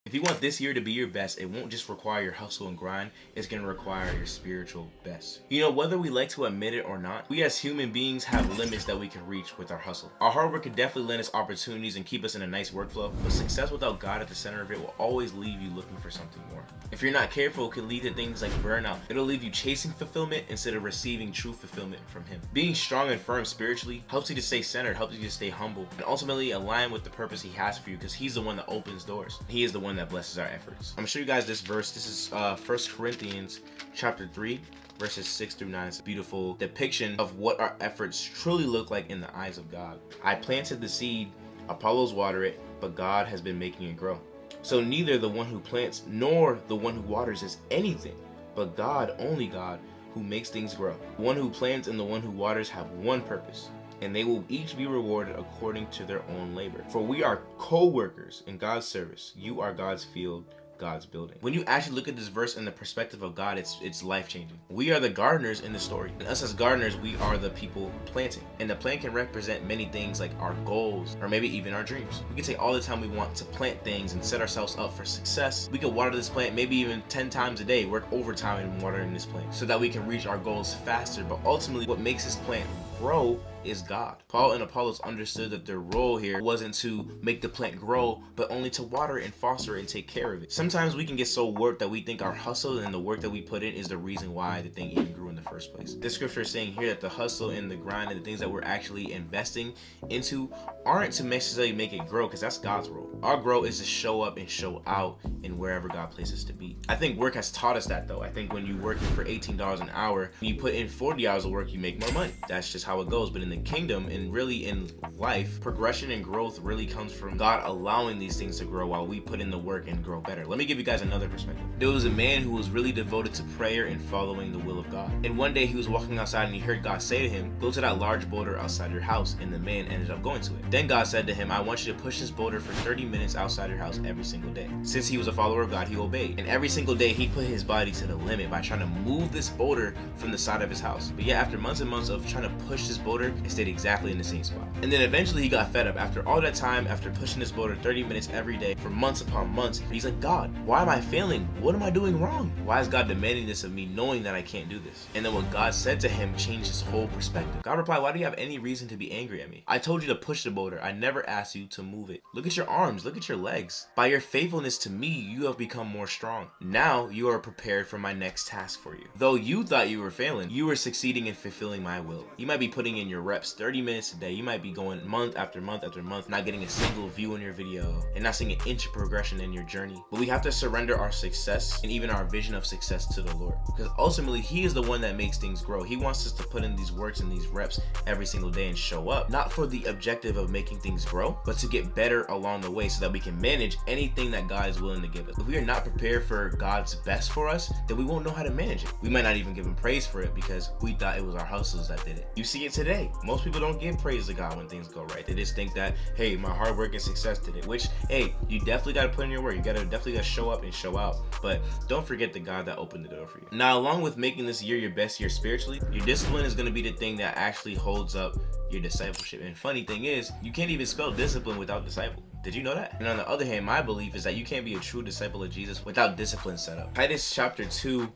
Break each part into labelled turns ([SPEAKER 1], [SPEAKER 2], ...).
[SPEAKER 1] If you want this year to be your best, it won't just require your hustle and grind, it's gonna require your spiritual best. You know, whether we like to admit it or not, we as human beings have limits that we can reach with our hustle. Our hard work can definitely lend us opportunities and keep us in a nice workflow, but success without God at the center of it will always leave you looking for something more. If you're not careful, it can lead to things like burnout. It'll leave you chasing fulfillment instead of receiving true fulfillment from Him. Being strong and firm spiritually helps you to stay centered, helps you to stay humble, and ultimately align with the purpose He has for you, because He's the one that opens doors. He is the one that blesses our efforts. I'm gonna show you guys this verse. This is 1 Corinthians chapter 3. Verses 6 through 9. It's a beautiful depiction of what our efforts truly look like in the eyes of God. I planted the seed, Apollos watered it, but God has been making it grow. So neither the one who plants nor the one who waters is anything, but God, only God, who makes things grow. The one who plants and the one who waters have one purpose, and they will each be rewarded according to their own labor. For we are co-workers in God's service. You are God's field, God's building. When you actually look at this verse in the perspective of God, it's life-changing. We are the gardeners in the story, and us as gardeners, we are the people planting. And the plant can represent many things like our goals, or maybe even our dreams. We can take all the time we want to plant things and set ourselves up for success. We could water this plant maybe even 10 times a day, work overtime in watering this plant so that we can reach our goals faster. But ultimately, what makes this plant grow is God. Paul and Apollos understood that their role here wasn't to make the plant grow, but only to water and foster it and take care of it. Sometimes we can get so worked that we think our hustle and the work that we put in is the reason why the thing even grew in the first place. This scripture is saying here that the hustle and the grind and the things that we're actually investing into aren't to necessarily make it grow, because that's God's role. Our growth is to show up and show out in wherever God places us to be. I think work has taught us that though. I think when you're working for $18 an hour, when you put in 40 hours of work, you make more money. That's just how it goes. But in the kingdom and really in life, progression and growth really comes from God allowing these things to grow while we put in the work and grow better. Let me give you guys another perspective. There was a man who was really devoted to prayer and following the will of God. And one day he was walking outside and he heard God say to him, "Go to that large boulder outside your house." And the man ended up going to it. Then God said to him, "I want you to push this boulder for 30 minutes outside your house every single day." Since he was a follower of God, he obeyed. And every single day he put his body to the limit by trying to move this boulder from the side of his house. But yet after months and months of trying to push this boulder, it stayed exactly in the same spot. And then eventually he got fed up. After all that time, after pushing this boulder 30 minutes every day for months upon months, he's like, "God, why am I failing? What am I doing wrong? Why is God demanding this of me knowing that I can't do this?" And then what God said to him changed his whole perspective. God replied, "Why do you have any reason to be angry at me? I told you to push the boulder. I never asked you to move it. Look at your arms. Look at your legs. By your faithfulness to me, you have become more strong. Now you are prepared for my next task for you. Though you thought you were failing, you were succeeding in fulfilling my will." You might be putting in your reps 30 minutes a day. You might be going month after month after month, not getting a single view in your video and not seeing an inch of progression in your journey. But we have to surrender our success and even our vision of success to the Lord, because ultimately He is the one that makes things grow. He wants us to put in these works and these reps every single day and show up, not for the objective of making things grow, but to get better along the way so that we can manage anything that God is willing to give us. If we are not prepared for God's best for us, then we won't know how to manage it. We might not even give Him praise for it because we thought it was our hustles that did it. You see it today. Most people don't give praise to God when things go right. They just think that, hey, my hard work and success did it, which, hey, you definitely got to put in your work. You definitely got to show up and show out. But don't forget the God that opened the door for you. Now, along with making this year your best year spiritually, your discipline is going to be the thing that actually holds up your discipleship. And funny thing is, you can't even spell discipline without disciple. Did you know that? And on the other hand, my belief is that you can't be a true disciple of Jesus without discipline set up. Titus chapter 2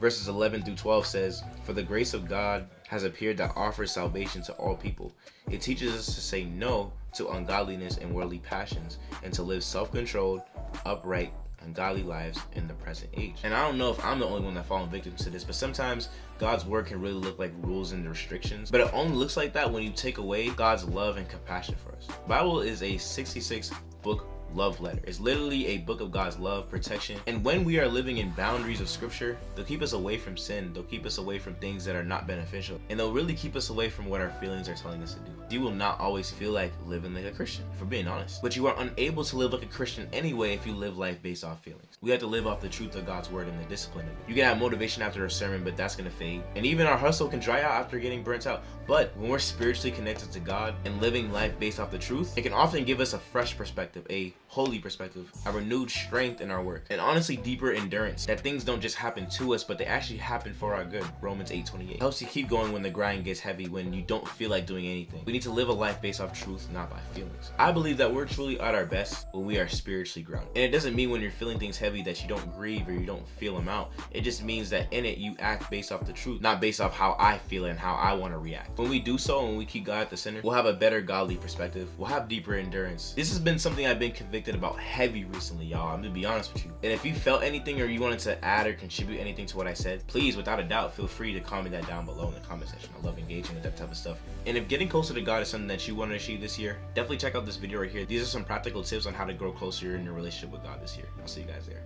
[SPEAKER 1] verses 11 through 12 says, "For the grace of God has appeared that offers salvation to all people. It teaches us to say no to ungodliness and worldly passions, and to live self-controlled, upright, and godly lives in the present age." And I don't know if I'm the only one that fallen victim to this, but sometimes God's word can really look like rules and restrictions, but it only looks like that when you take away God's love and compassion for us. The Bible is a 66 book love letter. It's literally a book of God's love, protection. And when we are living in boundaries of scripture, they'll keep us away from sin. They'll keep us away from things that are not beneficial. And they'll really keep us away from what our feelings are telling us to do. You will not always feel like living like a Christian, if we're being honest. But you are unable to live like a Christian anyway if you live life based off feelings. We have to live off the truth of God's word and the discipline of it. You can have motivation after a sermon, but that's going to fade. And even our hustle can dry out after getting burnt out. But when we're spiritually connected to God and living life based off the truth, it can often give us a fresh perspective, a holy perspective, a renewed strength in our work, and honestly deeper endurance, that things don't just happen to us, but they actually happen for our good. Romans 8:28 helps you keep going when the grind gets heavy, when you don't feel like doing anything. We need to live a life based off truth, not by feelings. I believe that we're truly at our best when we are spiritually grounded. And it doesn't mean when you're feeling things heavy that you don't grieve or you don't feel them out. It just means that in it you act based off the truth, not based off how I feel and how I want to react. When we do so and we keep God at the center, we'll have a better godly perspective. We'll have deeper endurance. This has been something I've been convicted about heavy recently, y'all. I'm gonna be honest with you. And if you felt anything or you wanted to add or contribute anything to what I said, please, without a doubt, feel free to comment that down below in the comment section. I love engaging with that type of stuff. And if getting closer to God is something that you want to achieve this year, definitely check out this video right here. These are some practical tips on how to grow closer in your relationship with God this year. I'll see you guys there.